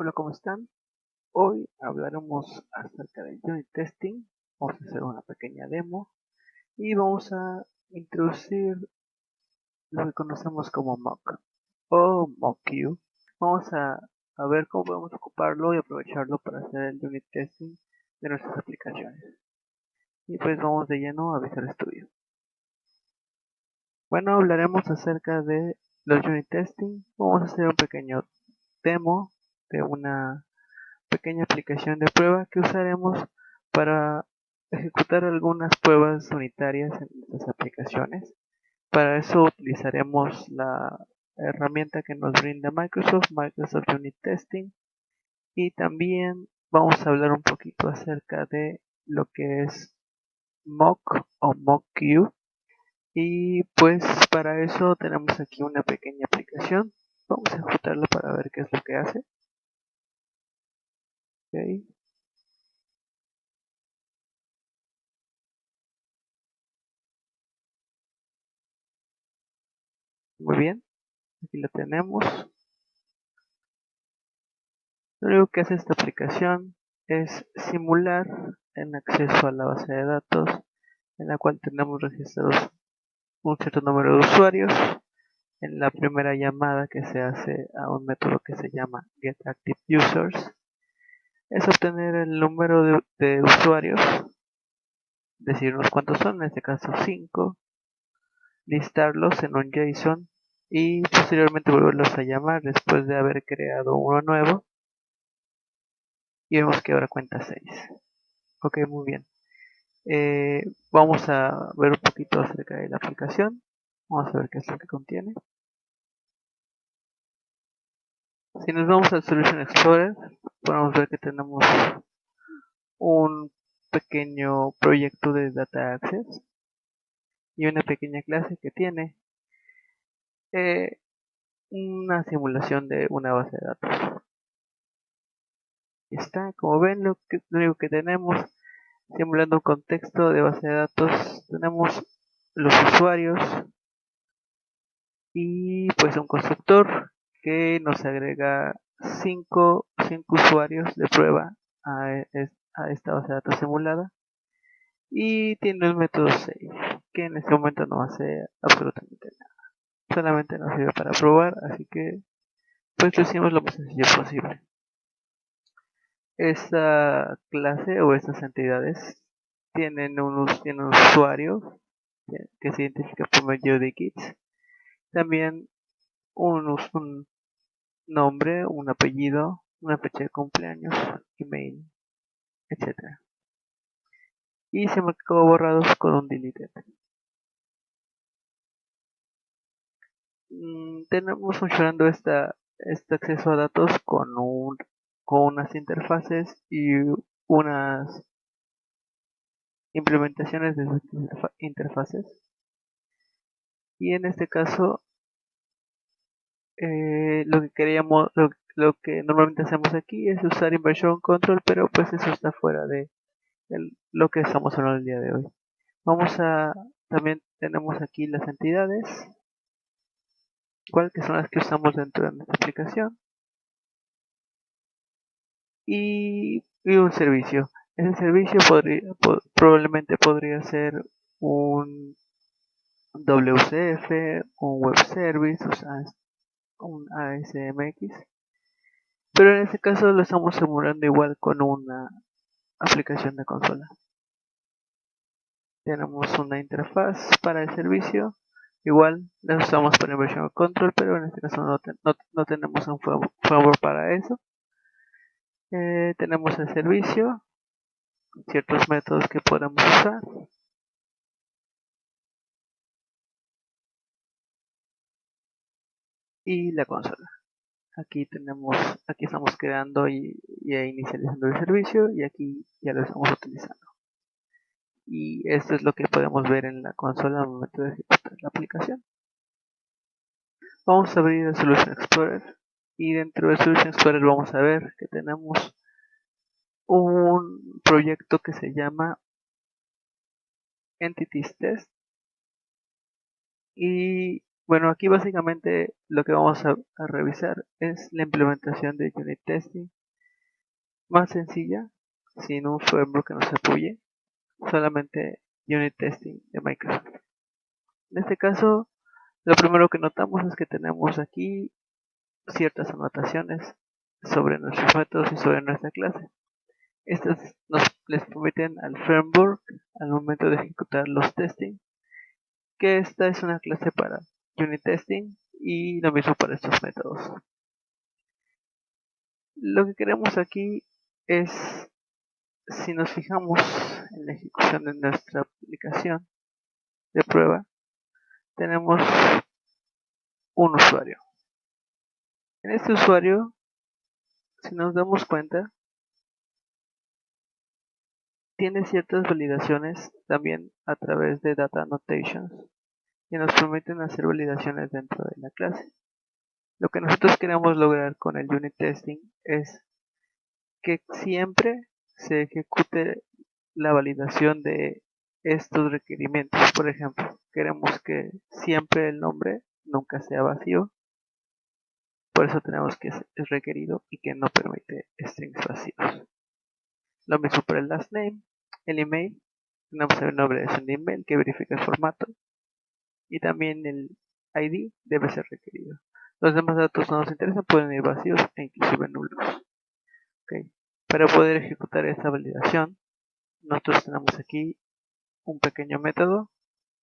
Hola, ¿cómo están? Hoy hablaremos acerca del unit testing. Vamos a hacer una pequeña demo y vamos a introducir lo que conocemos como mock o mock-Q. Vamos a ver cómo podemos ocuparlo y aprovecharlo para hacer el unit testing de nuestras aplicaciones. Y pues vamos de lleno a Visual Studio. Bueno, hablaremos acerca de los unit testing. Vamos a hacer un pequeño demo de una pequeña aplicación de prueba que usaremos para ejecutar algunas pruebas unitarias en nuestras aplicaciones. Para eso utilizaremos la herramienta que nos brinda Microsoft Unit Testing, y también vamos a hablar un poquito acerca de lo que es mock o mock-Q. Y pues para eso tenemos aquí una pequeña aplicación. Vamos a ejecutarla para ver qué es lo que hace. Okay. Muy bien, aquí la tenemos. Lo único que hace esta aplicación es simular el acceso a la base de datos, en la cual tenemos registrados un cierto número de usuarios. En la primera llamada que se hace a un método que se llama getActiveUsers, es obtener el número de usuarios, decirnos cuántos son, en este caso 5, listarlos en un JSON y posteriormente volverlos a llamar después de haber creado uno nuevo, y vemos que ahora cuenta 6. Ok, muy bien. Vamos a ver un poquito acerca de la aplicación. Vamos a ver qué es lo que contiene. Si nos vamos al Solution Explorer, podemos ver que tenemos un pequeño proyecto de Data Access y una pequeña clase que tiene una simulación de una base de datos. Y está, como ven, lo único que tenemos, simulando un contexto de base de datos, tenemos los usuarios y pues un constructor que nos agrega 5 usuarios de prueba a esta base de datos simulada, y tiene el método save, que en este momento no hace absolutamente nada, solamente nos sirve para probar, así que pues lo hicimos lo más sencillo posible. Esta clase o estas entidades tienen un usuario que se identifica por medio de kits, también un nombre, un apellido, una fecha de cumpleaños, email, etc. Y se marcó borrados con un deleted. Tenemos funcionando este acceso a datos con unas interfaces y unas implementaciones de esas interfaces. Y en este caso, lo que queríamos, lo que normalmente hacemos aquí es usar inversion control, pero pues eso está fuera de lo que estamos hablando el día de hoy. También tenemos aquí las entidades, que son las que usamos dentro de nuestra aplicación, y un servicio. Ese servicio probablemente podría ser un WCF, un web service, o sea, un ASMX, pero en este caso lo estamos simulando igual con una aplicación de consola. Tenemos una interfaz para el servicio, igual la usamos para inversion control, pero en este caso no tenemos un framework para eso. Tenemos el servicio, ciertos métodos que podemos usar, y la consola. Aquí estamos creando y inicializando el servicio, y aquí ya lo estamos utilizando. Y esto es lo que podemos ver en la consola al momento de ejecutar la aplicación. Vamos a abrir el Solution Explorer, y dentro del Solution Explorer vamos a ver que tenemos un proyecto que se llama Entities Test, y Bueno, aquí básicamente lo que vamos a revisar es la implementación de unit testing más sencilla, sin un framework que nos apoye, solamente unit testing de Microsoft. En este caso, lo primero que notamos es que tenemos aquí ciertas anotaciones sobre nuestros métodos y sobre nuestra clase. Estas les permiten al framework, al momento de ejecutar los testing, que esta es una clase para unit testing y lo mismo para estos métodos. Lo que queremos aquí es, si nos fijamos en la ejecución de nuestra aplicación de prueba, tenemos un usuario. En este usuario, si nos damos cuenta, tiene ciertas validaciones también a través de data annotations que nos permiten hacer validaciones dentro de la clase. Lo que nosotros queremos lograr con el unit testing es que siempre se ejecute la validación de estos requerimientos. Por ejemplo, queremos que siempre el nombre nunca sea vacío. Por eso tenemos que es requerido y que no permite strings vacíos. Lo mismo para el last name, el email. Tenemos el nombre de un email que verifica el formato. Y también el ID debe ser requerido. Los demás datos no nos interesan, pueden ir vacíos e inclusive nulos. Okay. Para poder ejecutar esta validación, nosotros tenemos aquí un pequeño método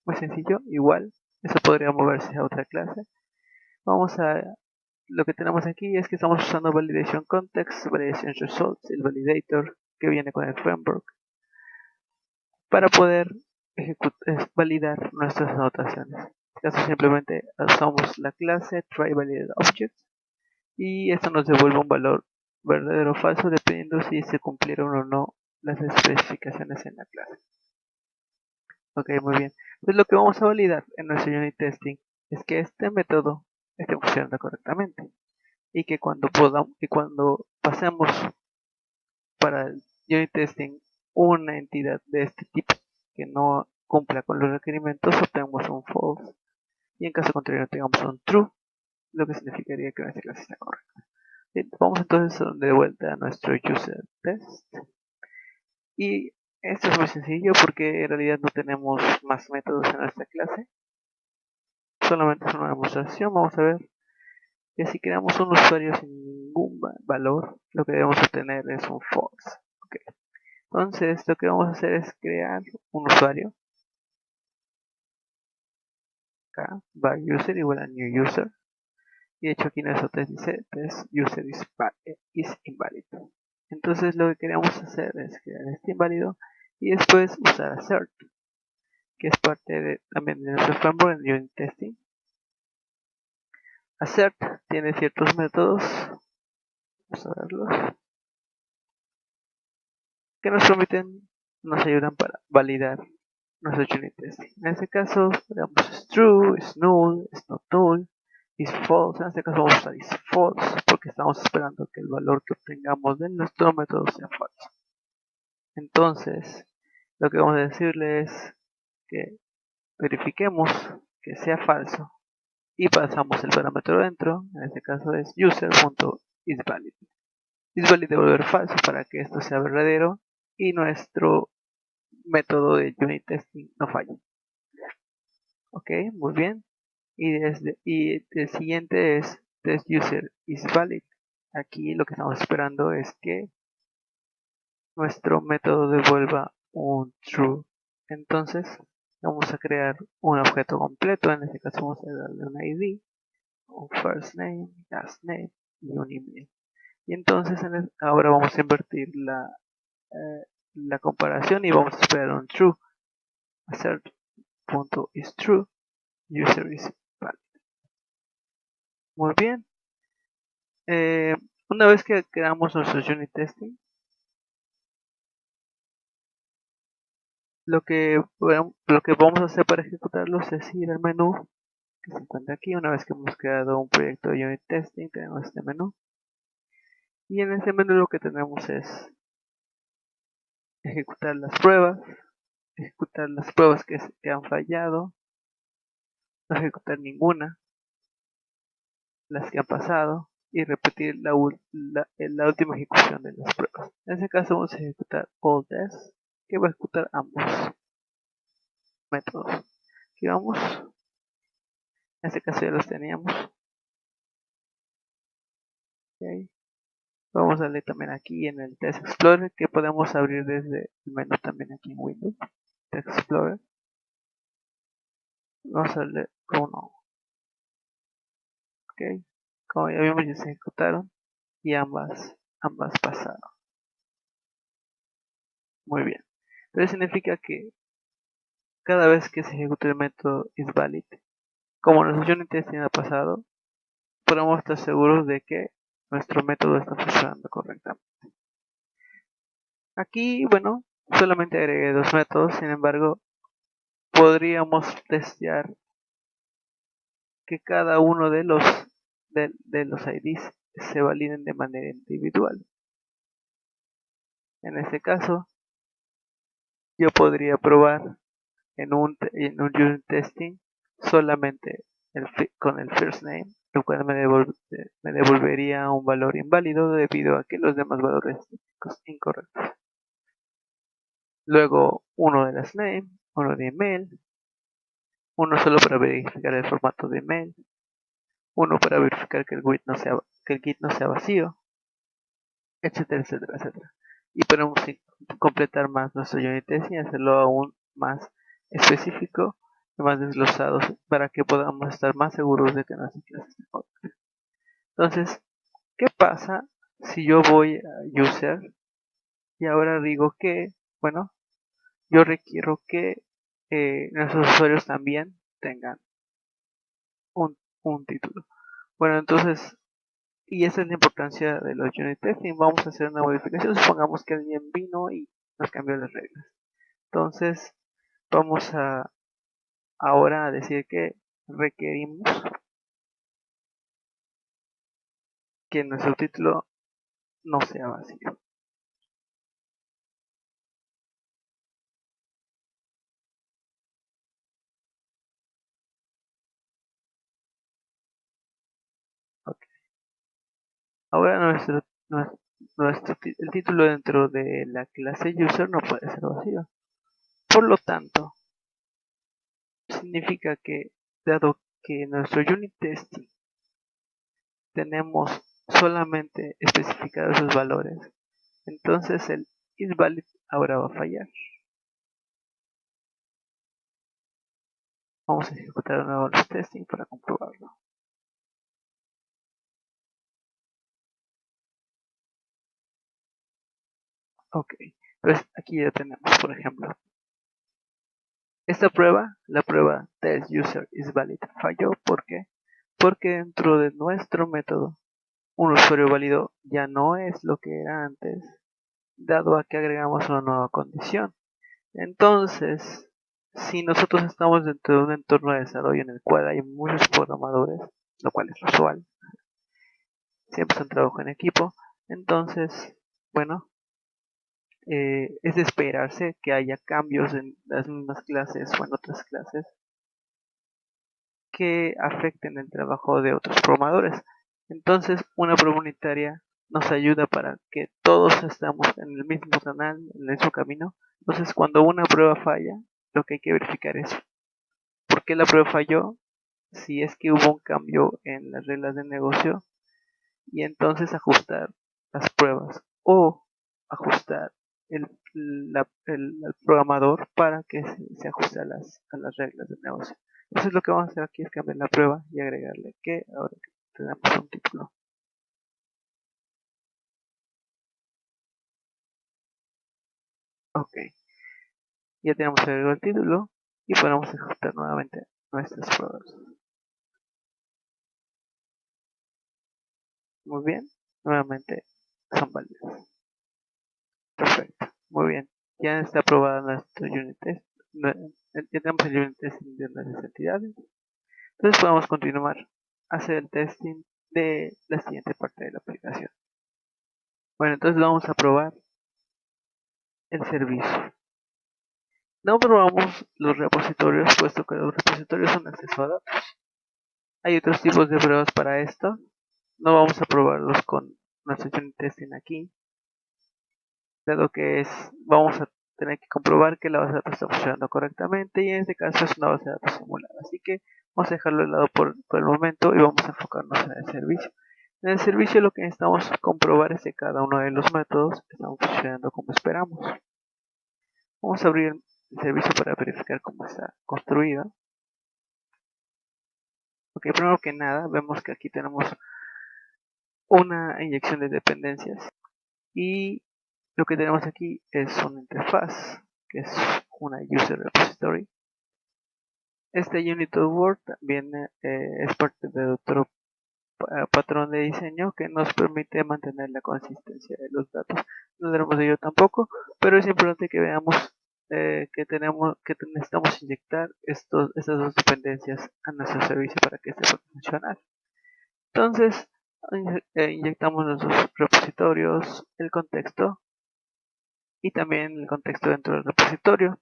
muy sencillo, igual, eso podría moverse a otra clase. Lo que tenemos aquí es que estamos usando validation context, validation results, el validator que viene con el framework para poder validar nuestras anotaciones. En este caso simplemente usamos la clase tryValidateObject y esto nos devuelve un valor verdadero o falso dependiendo si se cumplieron o no las especificaciones en la clase. Ok, muy bien. Pues lo que vamos a validar en nuestro unit testing es que este método esté funcionando correctamente y que cuando pasemos para el unit testing una entidad de este tipo que no cumpla con los requerimientos, obtenemos un false y en caso contrario tengamos un true, lo que significaría que nuestra clase está correcta. Bien, vamos entonces de vuelta a nuestro user test y esto es muy sencillo porque en realidad no tenemos más métodos en nuestra clase, solamente es una demostración. Vamos a ver que si creamos un usuario sin ningún valor, lo que debemos obtener es un false. Okay. Entonces lo que vamos a hacer es crear un usuario. Acá, var user igual a new user. Y de hecho aquí nuestro test dice test user is invalid. Entonces lo que queremos hacer es crear este inválido y después usar assert, que es parte también de nuestro framework en unit testing. Assert tiene ciertos métodos, vamos a verlos, que nos ayudan para validar nuestro unit testing. En este caso, digamos, es true, es null, es not null, is false. En este caso vamos a usar is false porque estamos esperando que el valor que obtengamos de nuestro método sea falso. Entonces, lo que vamos a decirle es que verifiquemos que sea falso y pasamos el parámetro dentro. En este caso es user.isValid. IsValid debe volver falso para que esto sea verdadero y nuestro método de unit testing no falle. Ok, muy bien. Y el siguiente es testUserIsValid. Aquí lo que estamos esperando es que nuestro método devuelva un true. Entonces vamos a crear un objeto completo. En este caso vamos a darle un ID, un first name, last name y un email. Y entonces ahora vamos a invertir la comparación y vamos a esperar un true. Assert.isTrue, user is valid. Muy bien. Una vez que creamos nuestro unit testing, lo que vamos a hacer para ejecutarlos es ir al menú que se encuentra aquí. Una vez que hemos creado un proyecto de unit testing, tenemos este menú. Y en este menú lo que tenemos es ejecutar las pruebas que han fallado, no ejecutar ninguna, las que han pasado, y repetir la última ejecución de las pruebas. En este caso vamos a ejecutar all tests, que va a ejecutar ambos métodos. Aquí vamos, en este caso ya los teníamos. Okay. Vamos a darle también aquí en el Test Explorer, que podemos abrir desde el menú también aquí en Windows. Test Explorer. Vamos a darle uno. Ok. Como ya vimos, ya se ejecutaron y ambas pasaron. Muy bien. Entonces significa que cada vez que se ejecute el método isValid, como nuestro unit testing ha pasado, podemos estar seguros de que nuestro método está funcionando correctamente. Aquí, bueno, solamente agregué dos métodos, sin embargo, podríamos testear que cada uno de los IDs se validen de manera individual. En este caso, yo podría probar en un unit testing solamente con el first name, lo cual me devolvería un valor inválido debido a que los demás valores son incorrectos. Luego uno de last name, uno de email, uno solo para verificar el formato de email, uno para verificar que el git no sea vacío, etcétera, etcétera, etcétera. Y podemos completar más nuestro unit test y hacerlo aún más específico y más desglosados para que podamos estar más seguros de que nuestra clase esté correcta. Entonces, ¿qué pasa si yo voy a user y ahora digo que, bueno, yo requiero que nuestros usuarios también tengan un título? Bueno, entonces, y esa es la importancia de los unit testing. Vamos a hacer una modificación. Supongamos que alguien vino y nos cambió las reglas. Entonces, vamos a ahora a decir que requerimos que nuestro título no sea vacío. Okay. Ahora el título dentro de la clase user no puede ser vacío. Por lo tanto, significa que dado que en nuestro unit testing tenemos solamente especificados esos valores, entonces el isValid ahora va a fallar. Vamos a ejecutar un nuevo testing para comprobarlo. Ok, entonces aquí ya tenemos, por ejemplo, esta prueba, la prueba test user is valid, falló. ¿Por qué? Porque dentro de nuestro método, un usuario válido ya no es lo que era antes, dado a que agregamos una nueva condición. Entonces, si nosotros estamos dentro de un entorno de desarrollo en el cual hay muchos programadores, lo cual es usual, siempre es un trabajo en equipo, entonces, bueno, es de esperarse que haya cambios en las mismas clases o en otras clases que afecten el trabajo de otros programadores. Entonces, una prueba unitaria nos ayuda para que todos estemos en el mismo canal, en el mismo camino. Entonces, cuando una prueba falla, lo que hay que verificar es por qué la prueba falló, si es que hubo un cambio en las reglas de negocio, y entonces ajustar las pruebas o ajustar el programador para que se ajuste a las reglas del negocio. Entonces lo que vamos a hacer aquí es cambiar la prueba y agregarle que ahora que tenemos un título. Ok, ya tenemos agregado el título y podemos ejecutar nuevamente nuestras pruebas. Muy bien, nuevamente son válidas. Perfecto, muy bien. Ya está aprobada nuestro unit test. Ya tenemos el unit testing de nuestras entidades. Entonces podemos continuar a hacer el testing de la siguiente parte de la aplicación. Bueno, entonces vamos a probar el servicio. No probamos los repositorios, puesto que los repositorios son acceso a datos. Hay otros tipos de pruebas para esto. No vamos a probarlos con nuestro unit testing aquí, dado que vamos a tener que comprobar que la base de datos está funcionando correctamente, y en este caso es una base de datos simulada. Así que vamos a dejarlo de lado por el momento y vamos a enfocarnos en el servicio. En el servicio lo que necesitamos comprobar es que cada uno de los métodos están funcionando como esperamos. Vamos a abrir el servicio para verificar cómo está construido. Ok, primero que nada vemos que aquí tenemos una inyección de dependencias, y lo que tenemos aquí es una interfaz que es una user repository. Este unit of word también es parte de otro patrón de diseño que nos permite mantener la consistencia de los datos. No tenemos de ello tampoco, pero es importante que veamos que necesitamos inyectar estas dos dependencias a nuestro servicio para que este pueda funcionar. Entonces inyectamos nuestros repositorios, el contexto y también el contexto dentro del repositorio.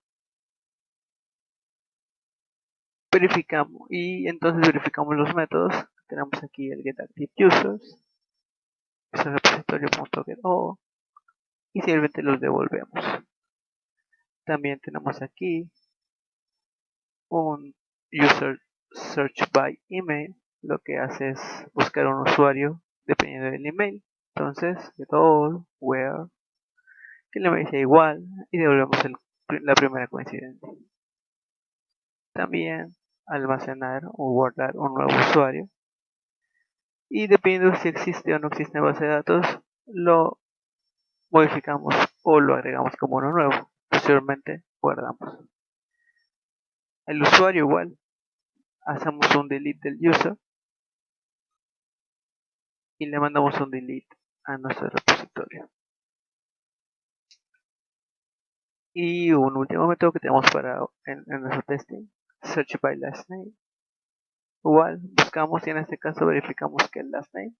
Verificamos y entonces verificamos los métodos. Tenemos aquí el getActiveUsers, repositorio.getO, y simplemente los devolvemos. También tenemos aquí un user search by email. Lo que hace es buscar un usuario dependiendo del email. Entonces getAll, where, que el email sea igual, y devolvemos la primera coincidencia. También almacenar o guardar un nuevo usuario, y dependiendo si existe o no existe base de datos, lo modificamos o lo agregamos como uno nuevo. Posteriormente guardamos el usuario igual, hacemos un delete del user y le mandamos un delete a nuestro repositorio. Y un último método que tenemos en nuestro testing, search by last name. Igual buscamos y en este caso verificamos que el last name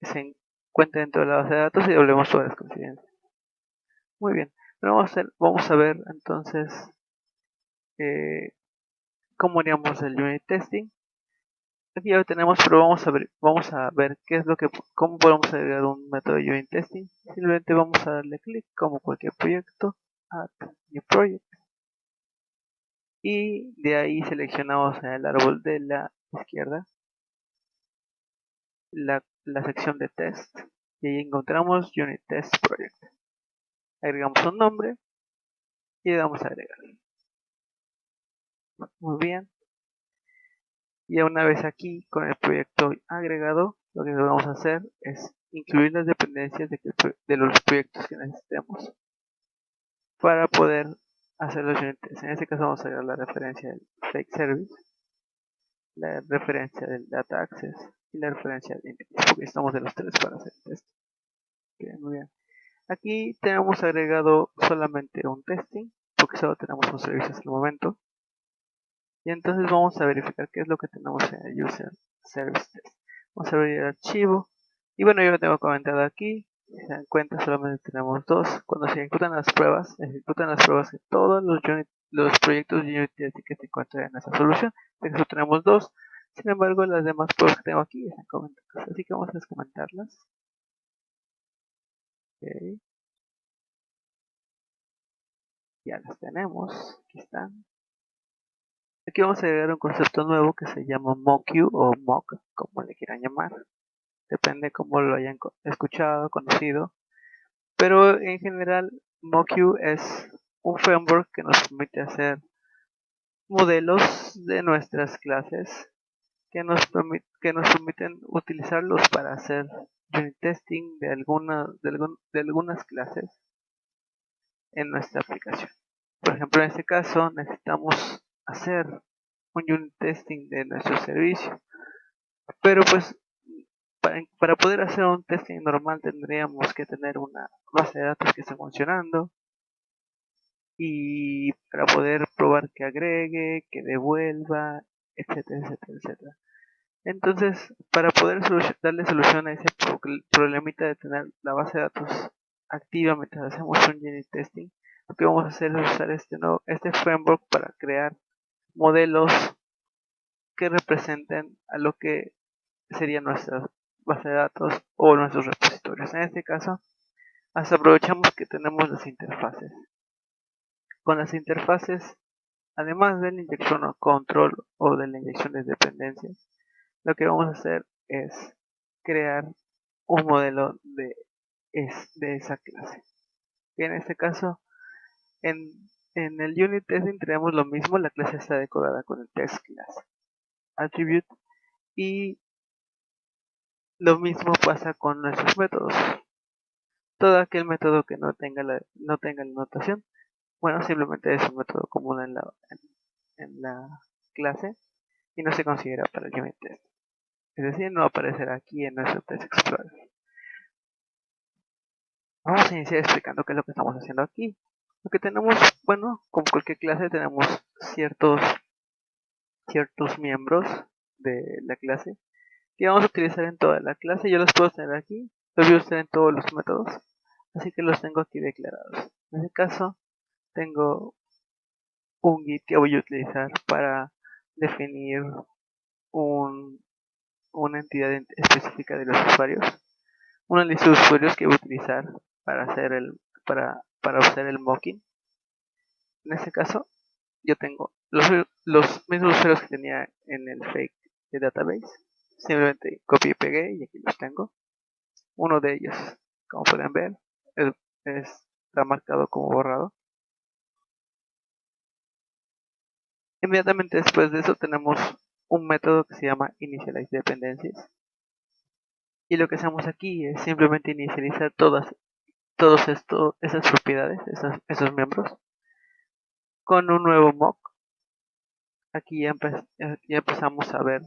se encuentra dentro de la base de datos y devolvemos todas las coincidencias. Muy bien, pero vamos a ver entonces cómo haríamos el unit testing. Aquí ya lo tenemos, pero vamos a ver cómo podemos agregar un método de unit testing. Simplemente vamos a darle clic como cualquier proyecto, add new project, y de ahí seleccionamos en el árbol de la izquierda la sección de test, y ahí encontramos unit test project. Agregamos un nombre y le damos a agregar. Muy bien. Y una vez aquí con el proyecto agregado, lo que vamos a hacer es incluir las dependencias de los proyectos que necesitemos para poder hacer los unit tests. En este caso vamos a agregar la referencia del fake service, la referencia del data access y la referencia del index, porque estamos de los tres para hacer el test. Bien, muy bien. Aquí tenemos agregado solamente un testing, porque solo tenemos un servicio hasta el momento. Y entonces vamos a verificar qué es lo que tenemos en el user service test. Vamos a abrir el archivo, y bueno, yo lo tengo comentado aquí. Si se dan cuenta, solamente tenemos dos. Cuando se ejecutan las pruebas de todos los proyectos de unit testing que se encuentran en esa solución. En este caso tenemos dos. Sin embargo, las demás pruebas que tengo aquí están comentadas, así que vamos a descomentarlas. Okay. Ya las tenemos, aquí están. Aquí vamos a agregar un concepto nuevo que se llama MockU o Mock, como le quieran llamar. Depende cómo lo hayan escuchado, conocido. Pero en general, MockU es un framework que nos permite hacer modelos de nuestras clases que nos permiten utilizarlos para hacer unit testing de algunas clases en nuestra aplicación. Por ejemplo, en este caso necesitamos hacer un unit testing de nuestro servicio, pero pues para poder hacer un testing normal tendríamos que tener una base de datos que esté funcionando, y para poder probar que agregue, que devuelva, etcétera, etcétera, etcétera. Entonces, para poder darle solución a ese problemita de tener la base de datos activa mientras hacemos un unit testing, lo que vamos a hacer es usar este framework para crear modelos que representen a lo que sería nuestra base de datos o nuestros repositorios. En este caso, hasta aprovechamos que tenemos las interfaces. Con las interfaces, además de la inyección o control o de la inyección de dependencias, lo que vamos a hacer es crear un modelo de esa clase. Y en este caso, en el unit testing tenemos lo mismo, la clase está decorada con el test class attribute y lo mismo pasa con nuestros métodos. Todo aquel método que no tenga la notación, bueno, simplemente es un método común en la clase y no se considera para el unit test. Es decir, no aparecerá aquí en nuestro test explorer. Vamos a iniciar explicando qué es lo que estamos haciendo aquí. Lo que tenemos, bueno, como cualquier clase tenemos ciertos miembros de la clase que vamos a utilizar en toda la clase. Yo los puedo tener aquí, los voy a usar en todos los métodos, así que los tengo aquí declarados. En este caso, tengo un git que voy a utilizar para definir una entidad específica de los usuarios, una lista de usuarios que voy a utilizar para hacer para hacer el mocking. En este caso, yo tengo los mismos usuarios que tenía en el fake de database. Simplemente copié y pegué y aquí los tengo. Uno de ellos, como pueden ver, está marcado como borrado. Inmediatamente después de eso tenemos un método que se llama initializeDependencies. Y lo que hacemos aquí es simplemente inicializar todas esas propiedades, esos miembros, con un nuevo mock. Aquí ya empezamos a ver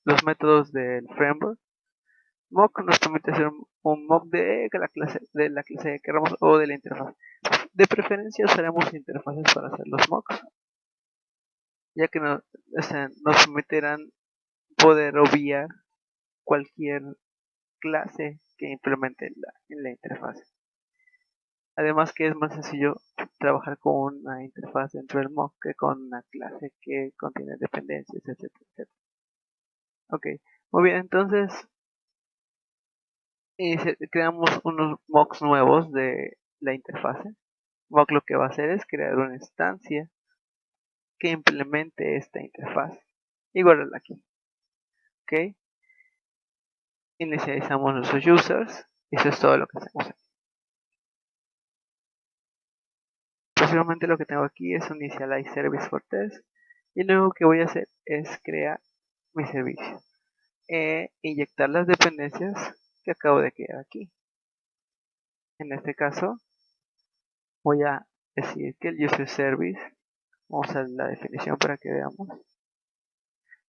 los métodos del framework. Mock nos permite hacer un mock de la clase que queramos o de la interfaz. De preferencia usaremos interfaces para hacer los mocks, ya que nos permitirán poder obviar cualquier clase que implemente en la interfaz. Además que es más sencillo trabajar con una interfaz dentro del mock que con una clase que contiene dependencias, etcétera, etcétera. Ok, muy bien, entonces creamos unos mocks nuevos de la interfase. Mock lo que va a hacer es crear una instancia que implemente esta interfaz y guardarla aquí. Ok, inicializamos nuestros users y eso es todo lo que hacemos aquí. Posiblemente lo que tengo aquí es un initialize service for test y luego que voy a hacer es crear mi servicio e inyectar las dependencias que acabo de crear aquí. En este caso voy a decir que el user service, vamos a la definición para que veamos,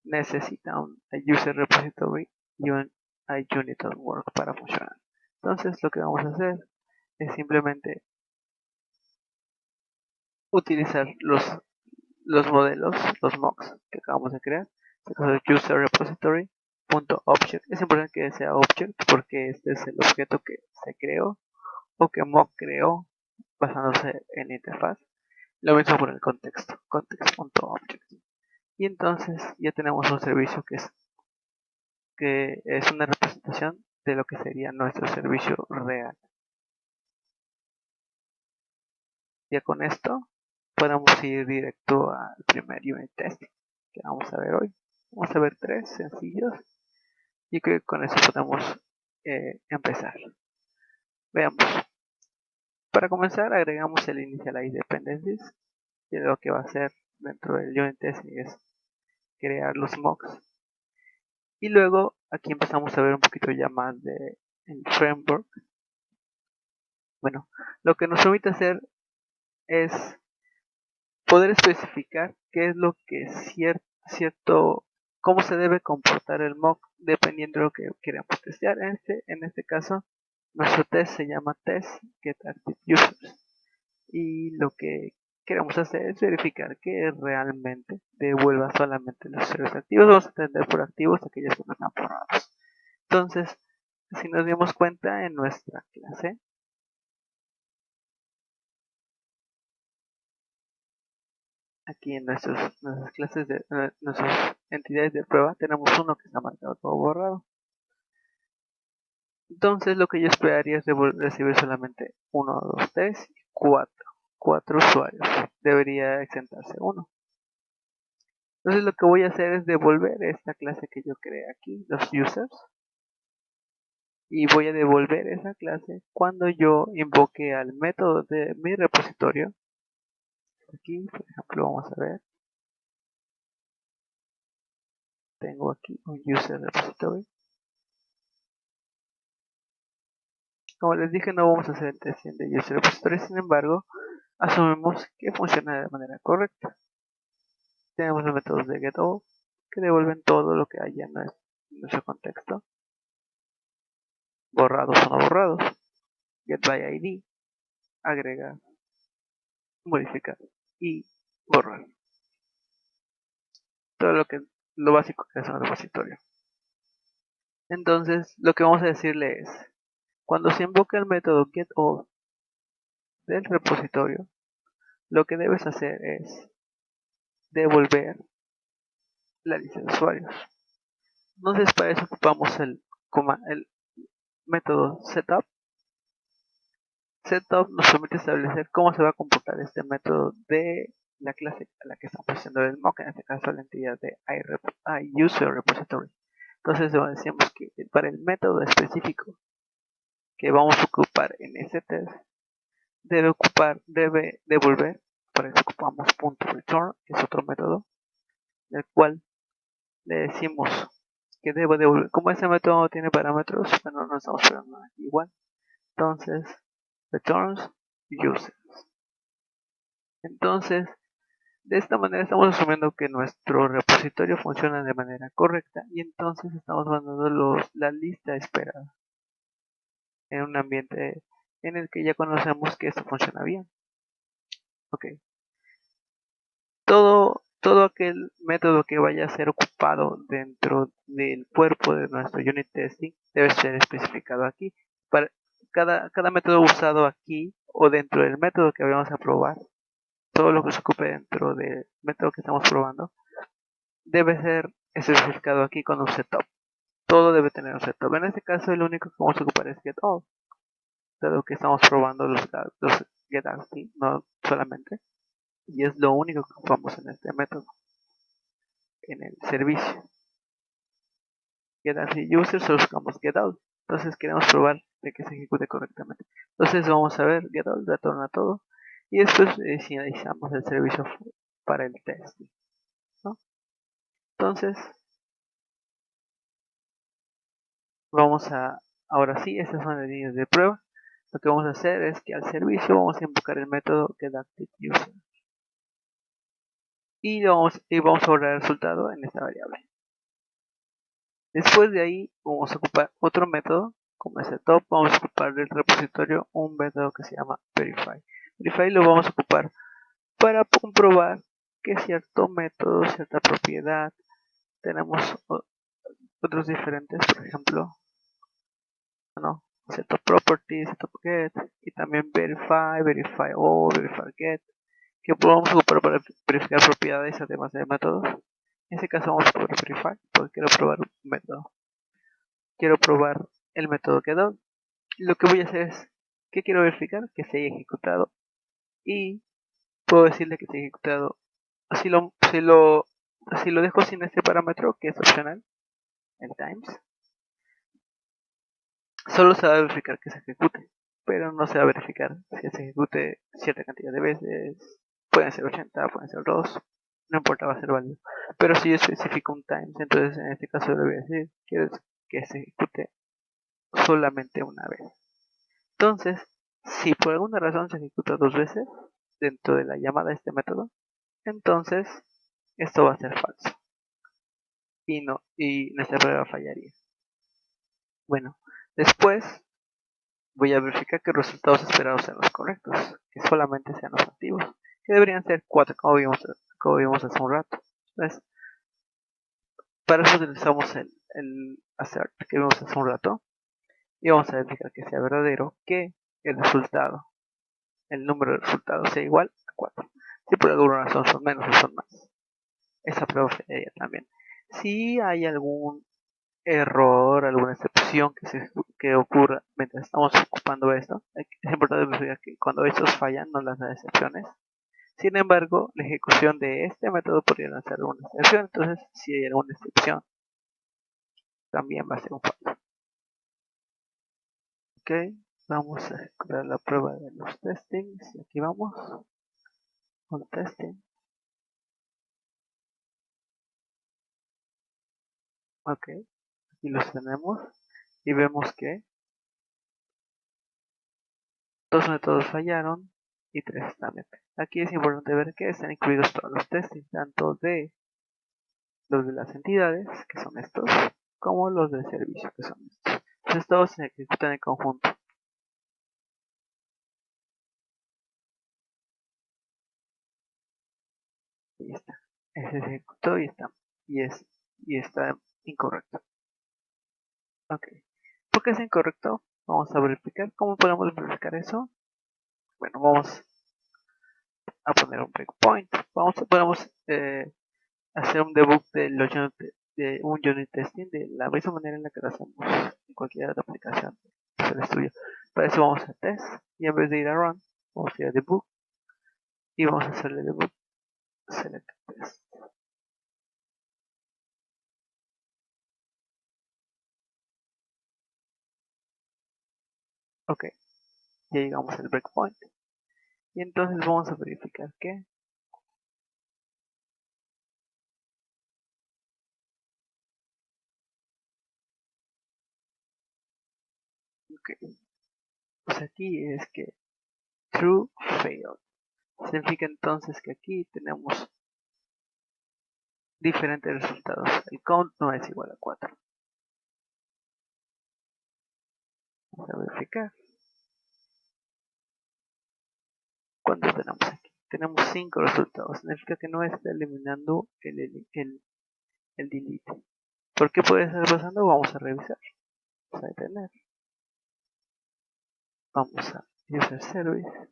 necesita un user repository y un unit.work para funcionar. Entonces lo que vamos a hacer es simplemente utilizar los modelos, los mocks que acabamos de crear. User repository .object. Es importante que sea object porque este es el objeto que se creó o que mock creó basándose en la interfaz. Lo mismo por el contexto, context.object. Y entonces ya tenemos un servicio que es una representación de lo que sería nuestro servicio real. Ya con esto podemos ir directo al primer unit test que vamos a ver hoy. Vamos a ver 3 sencillos y creo que con eso podemos empezar. Veamos. Para comenzar agregamos el initialize dependencies, que lo que va a hacer dentro del unit testing es crear los mocks. Y luego aquí empezamos a ver un poquito ya más de el framework. Bueno, lo que nos permite hacer es poder especificar qué es lo que cómo se debe comportar el mock dependiendo de lo que queramos testear. En este caso, nuestro test se llama test get active users y lo que queremos hacer es verificar que realmente devuelva solamente los usuarios activos. Vamos a entender por activos aquellos que no están borrados. Entonces, si nos dimos cuenta en nuestra clase, aquí en nuestras clases de nuestras entidades de prueba tenemos uno que está marcado todo borrado. Entonces lo que yo esperaría es recibir solamente 1, 2, 3 y 4. 4 usuarios. Debería exentarse uno. Entonces lo que voy a hacer es devolver esta clase que yo creé aquí, los users. Y voy a devolver esa clase cuando yo invoque al método de mi repositorio. Aquí, por ejemplo, vamos a ver. Tengo aquí un user repository. Como les dije, no vamos a hacer el testing de user repository, sin embargo, asumimos que funciona de manera correcta. Tenemos los métodos de getAll que devuelven todo lo que haya en nuestro contexto, borrados o no borrados. GetById, agregar, modificar y borrar. Todo lo básico que es un repositorio. Entonces, lo que vamos a decirle es, cuando se invoca el método getAll del repositorio, lo que debes hacer es devolver la lista de usuarios. Entonces, para eso ocupamos el método setup. Setup nos permite establecer cómo se va a comportar este método de la clase a la que estamos haciendo el mock, en este caso la entidad de iUserRepository. Entonces decimos que para el método específico que vamos a ocupar en ese test, debe devolver, para eso ocupamos .return, que es otro método, el cual le decimos que debe devolver. Como ese método no tiene parámetros, bueno, no estamos esperando nada igual. Entonces, returns users. Entonces, de esta manera estamos asumiendo que nuestro repositorio funciona de manera correcta y entonces estamos mandando la lista esperada en un ambiente en el que ya conocemos que esto funciona bien. Ok. Todo aquel método que vaya a ser ocupado dentro del cuerpo de nuestro unit testing debe ser especificado aquí. Para cada método usado aquí o dentro del método que vamos a probar, todo lo que se ocupe dentro del método que estamos probando, debe ser especificado aquí con un setup. Todo debe tener un setup. En este caso, el único que vamos a ocupar es getAll, dado que estamos probando los getAll, no solamente. Y es lo único que ocupamos en este método, en el servicio. GetAll user, solo buscamos getAll. Entonces queremos probar de que se ejecute correctamente. Entonces vamos a ver getAll, retorna todo. Y después inicializamos el servicio para el testing, ¿no? Entonces, ahora sí, estas son las líneas de prueba. Lo que vamos a hacer es que al servicio vamos a invocar el método getActiveUser. Y vamos a borrar el resultado en esta variable. Después de ahí vamos a ocupar otro método, como setup, vamos a ocupar del repositorio un método que se llama verify. Verify lo vamos a ocupar para comprobar que cierto método, cierta propiedad, tenemos otros diferentes, por ejemplo, setup property, setup get, y también verify all, verify get, que podemos ocupar para verificar propiedades además de métodos. En este caso vamos a ocupar verify, porque quiero probar un método. Quiero probar el método getAll. Lo que voy a hacer es que quiero verificar que se haya ejecutado y puedo decirle que se haya ejecutado. Si lo dejo sin este parámetro, que es opcional, el times, solo se va a verificar que se ejecute, pero no se va a verificar si se ejecute cierta cantidad de veces. Pueden ser 80, pueden ser 2, no importa, va a ser válido. Pero si yo especifico un times, entonces en este caso le voy a decir quiero que se ejecute solamente una vez. Entonces, si por alguna razón se ejecuta 2 veces dentro de la llamada de este método, entonces esto va a ser falso y nuestra prueba fallaría. Bueno, después voy a verificar que los resultados esperados sean los correctos, que solamente sean los activos, que deberían ser 4 como vimos hace un rato. Entonces, para eso utilizamos el assert que vimos hace un rato y vamos a verificar que sea verdadero, que el número de resultados sea igual a 4. Si por alguna razón son menos o son más. Esa prueba fallaría también. Si hay algún error, alguna excepción que ocurra mientras estamos ocupando esto, es importante mencionar que cuando estos fallan no las da excepciones. Sin embargo, la ejecución de este método podría lanzar una excepción, entonces si hay alguna excepción, también va a ser un fallo. Ok, vamos a ejecutar la prueba de los testings, y aquí vamos, con testing. Ok, aquí los tenemos, y vemos que 2 métodos fallaron, y 3 también. Aquí es importante ver que están incluidos todos los testings, tanto de los de las entidades, que son estos, como los del servicio, que son estos. Entonces todos se ejecutan en conjunto. Y está. Se ejecutó y está incorrecto. Ok. ¿Por qué es incorrecto? Vamos a verificar. ¿Cómo podemos verificar eso? Bueno, vamos a poner un breakpoint. Podemos hacer un debug de un unit testing de la misma manera en la que lo hacemos en cualquier otra aplicación del Studio. Para eso vamos a test y en vez de ir a run, vamos a ir a debug y vamos a hacerle debug select test. Ok, ya llegamos al breakpoint y entonces vamos a verificar que pues aquí es que true failed. Significa entonces que aquí tenemos diferentes resultados. El count no es igual a 4. Vamos a verificar. ¿Cuántos tenemos aquí? Tenemos 5 resultados. Significa que no está eliminando el delete. ¿Por qué puede estar pasando? Vamos a revisar. Vamos a detener. Vamos a user service.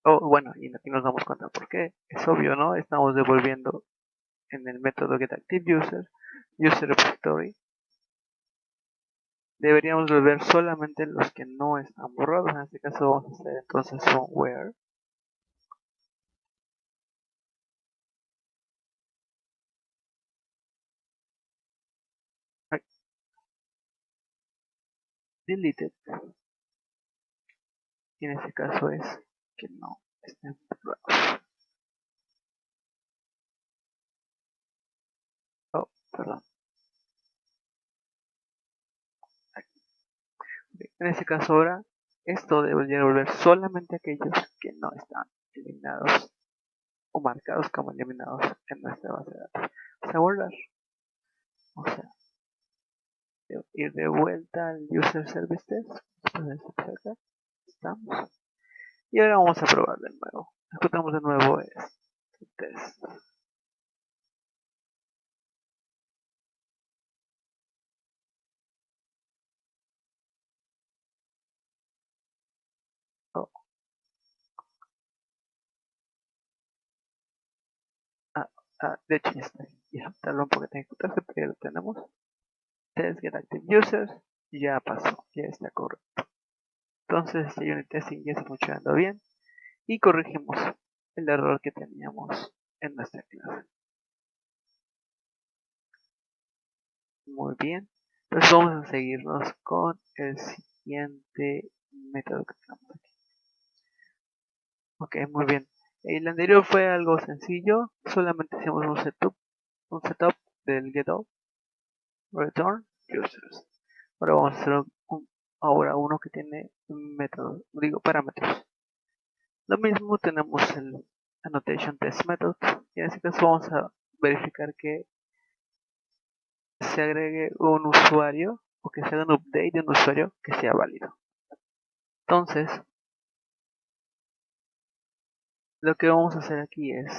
Oh, bueno, y aquí nos damos cuenta por qué. Es obvio, ¿no? Estamos devolviendo en el método getActiveUser, user repository. Deberíamos devolver solamente los que no están borrados. En este caso vamos a hacer entonces un where deleted. Y en este caso es que no estén borrados. Oh, perdón. En este caso ahora, esto debería devolver solamente aquellos que no están eliminados o marcados como eliminados en nuestra base de datos. Vamos a guardar. O sea, ir de vuelta al user service test. Después de acá, estamos. Y ahora vamos a probar de nuevo. Ejecutamos de nuevo este test. Oh, de hecho ya está. Ya tardó un poquito en ejecutarse, pero ya lo tenemos. Test get active users. Ya pasó. Ya está correcto. Entonces este unit testing ya está funcionando bien. Y corregimos el error que teníamos en nuestra clase. Muy bien. Entonces vamos a seguirnos con el siguiente método que tenemos aquí. Ok, muy bien. El anterior fue algo sencillo. Solamente hicimos un setup del getOut return users. Ahora vamos a hacer ahora uno que tiene métodos, digo parámetros. Lo mismo tenemos el annotation test method y en este caso vamos a verificar que se agregue un usuario o que se haga un update de un usuario que sea válido. Entonces, lo que vamos a hacer aquí es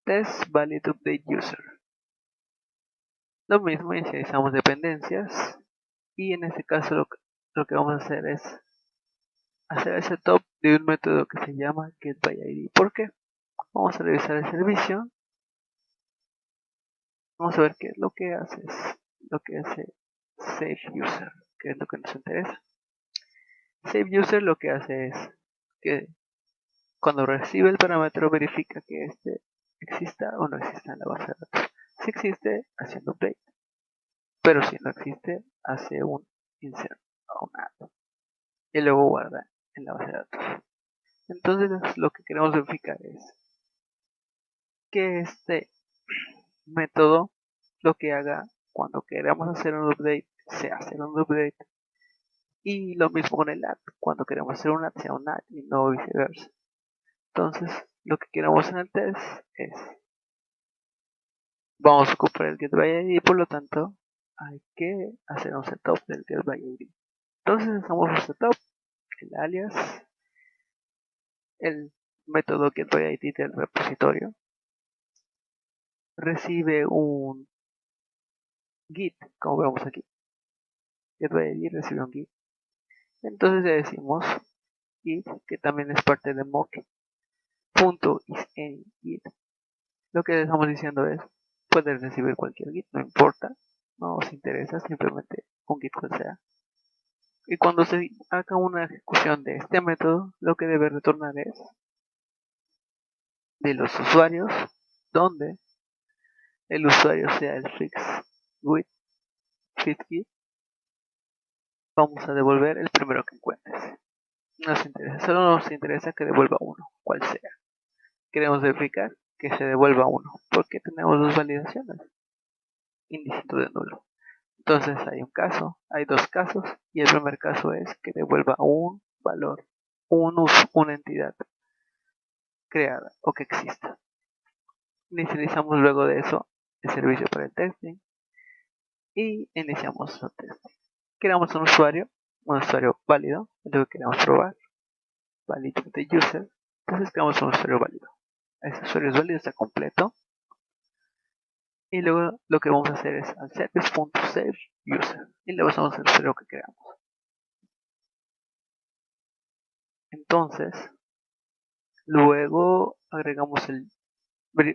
test valid update user. Lo mismo, inicializamos dependencias y en este caso lo que vamos a hacer es hacer el setup de un método que se llama getById. ¿Por qué? Vamos a revisar el servicio. Vamos a ver qué es lo que hace. Lo que hace SaveUser, que es lo que nos interesa. SaveUser lo que hace es que cuando recibe el parámetro verifica que este exista o no exista en la base de datos. Si existe, hace un update. Pero si no existe, hace un insert o un add. Y luego guarda en la base de datos. Entonces lo que queremos verificar es que este método lo que haga cuando queramos hacer un update, se hace un update. Y lo mismo con el add. Cuando queremos hacer un add, sea un add y no viceversa. Entonces, lo que queremos en el test es, vamos a ocupar el getById y por lo tanto hay que hacer un setup del getById. Entonces hacemos un setup, el alias, el método getById del repositorio, recibe un git, como vemos aquí. getById recibe un git. Entonces le decimos git, que también es parte de mock.isAnyGit. Lo que estamos diciendo es, puedes recibir cualquier git, no importa, no os interesa, simplemente un git cual sea. Y cuando se haga una ejecución de este método, lo que debe retornar es de los usuarios, donde el usuario sea el fixGit, vamos a devolver el primero que encuentres. Nos interesa, solo nos interesa que devuelva uno, cual sea. Queremos verificar que se devuelva uno, porque tenemos dos validaciones, indígito de nulo. Entonces hay dos casos, y el primer caso es que devuelva un valor, una entidad creada o que exista. Inicializamos luego de eso el servicio para el testing y iniciamos el testing. Creamos un usuario válido, lo que queremos probar, validate the user. Entonces creamos un usuario válido. Ese usuario es válido, está completo. Y luego lo que vamos a hacer es al service.saveuser y le pasamos el usuario que queramos. Entonces, luego agregamos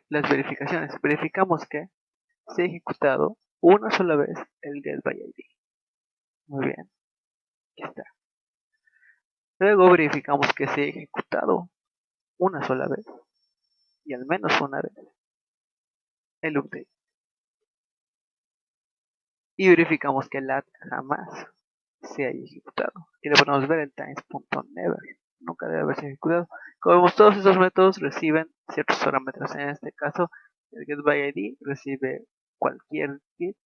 las verificaciones. Verificamos que se ha ejecutado una sola vez el getById. Muy bien, aquí está. Luego verificamos que se ha ejecutado una sola vez y al menos una vez el update. Y verificamos que el add jamás se haya ejecutado. Y le podemos ver el times.never. Nunca debe haberse ejecutado. Como vemos, todos estos métodos reciben ciertos parámetros. En este caso, el getById recibe cualquier git,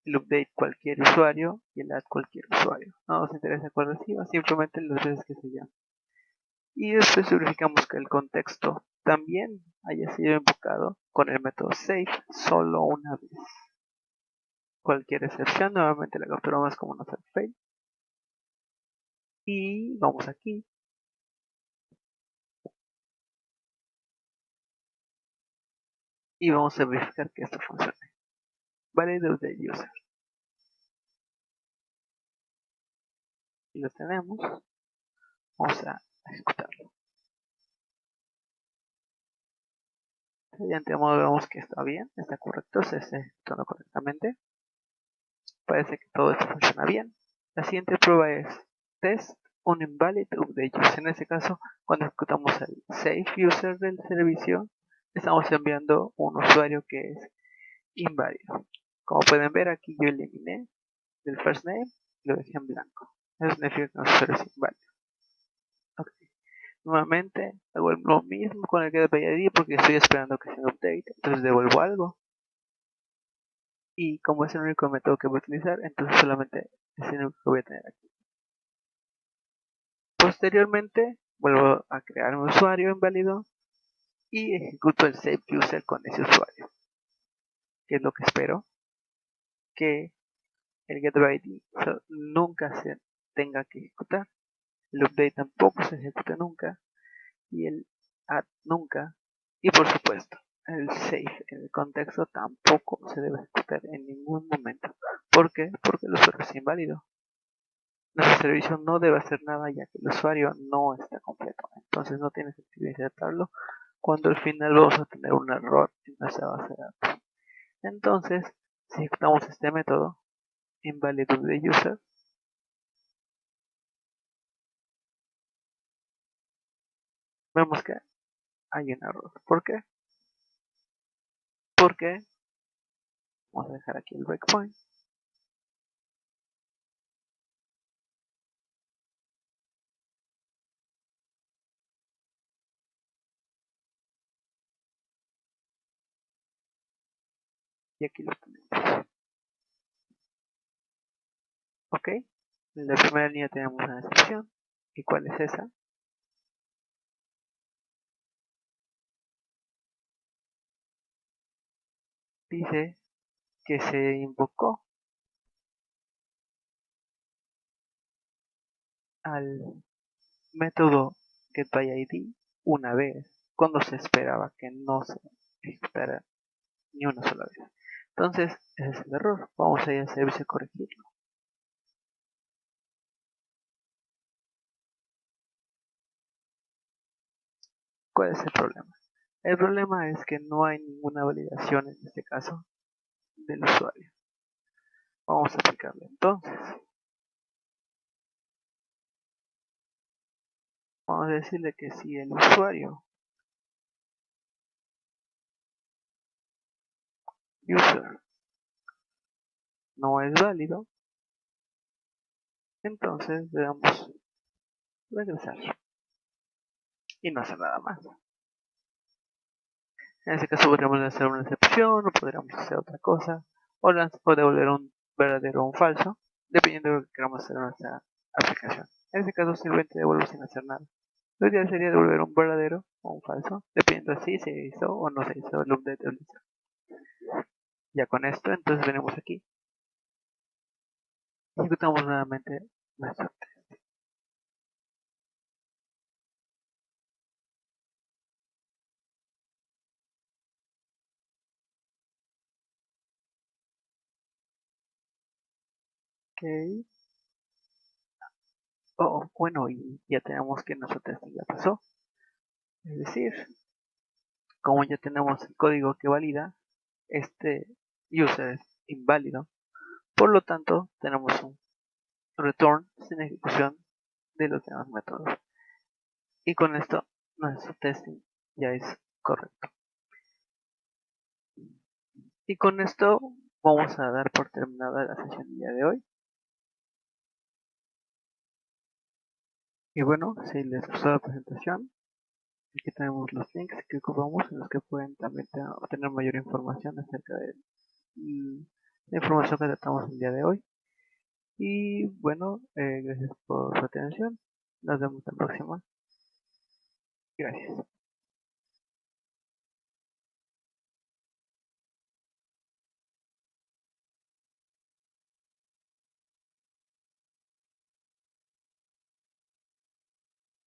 el update cualquier usuario y el add cualquier usuario. No nos interesa cuál reciba, simplemente las veces que se llama. Y después verificamos que el contexto también haya sido invocado con el método save solo una vez. Cualquier excepción, nuevamente la capturamos como no fail. Y vamos aquí. Y vamos a verificar que esto funcione. Validate the user. Y lo tenemos. Vamos a ejecutarlo. De antemano vemos que está bien, está correcto, se está ejecutando correctamente. Parece que todo esto funciona bien. La siguiente prueba es test un invalid update user. En este caso, cuando ejecutamos el save user del servicio, estamos enviando un usuario que es inválido. Como pueden ver, aquí yo eliminé el first name y lo dejé en blanco. Eso significa que un usuario es inválido. Okay. Nuevamente hago lo mismo con el getById porque estoy esperando que se update. Entonces devuelvo algo. Y como es el único método que voy a utilizar, entonces solamente es el único que voy a tener aquí. Posteriormente vuelvo a crear un usuario inválido y ejecuto el save user con ese usuario. ¿Qué es lo que espero? Que el getById nunca se tenga que ejecutar, el update tampoco se ejecute nunca y el add nunca, y por supuesto el save en el contexto tampoco se debe ejecutar en ningún momento. ¿Por qué? Porque el usuario es inválido. nuestro servicio no debe hacer nada ya que el usuario no está completo. Entonces no tiene sentido insertarlo cuando al final vamos a tener un error en nuestra base de datos. Entonces, si ejecutamos este método, invalidate_user, vemos que hay un error. ¿Por qué? Porque vamos a dejar aquí el breakpoint. Y aquí lo tenemos. Ok, en la primera línea tenemos una excepción. ¿Y cuál es esa? Dice que se invocó al método getById una vez, cuando se esperaba que no se ejecutara ni una sola vez. Entonces, ese es el error. Vamos a ir al servicio a corregirlo. ¿Cuál es el problema? El problema es que no hay ninguna validación en este caso del usuario. Vamos a aplicarlo entonces. Vamos a decirle que si el usuario user no es válido, entonces debemos regresar y no hacer nada más. En este caso podríamos hacer una excepción o podríamos hacer otra cosa o devolver un verdadero o un falso, dependiendo de lo que queramos hacer en nuestra aplicación. En este caso simplemente devuelvo sin hacer nada. Lo ideal sería devolver un verdadero o un falso, dependiendo de si se hizo o no se hizo el update del user. Ya con esto, entonces venimos aquí. Ejecutamos nuevamente nuestro test. Ok. Bueno, y ya tenemos que nuestro testing ya pasó. Es decir, como ya tenemos el código que valida, este user es inválido. Por lo tanto, tenemos un return sin ejecución de los demás métodos. Y con esto, nuestro testing ya es correcto. Y con esto vamos a dar por terminada la sesión del día de hoy. Y bueno, si les gustó la presentación, aquí tenemos los links que ocupamos en los que pueden también obtener mayor información acerca de la información que tratamos el día de hoy. Y bueno, gracias por su atención. Nos vemos la próxima. Gracias.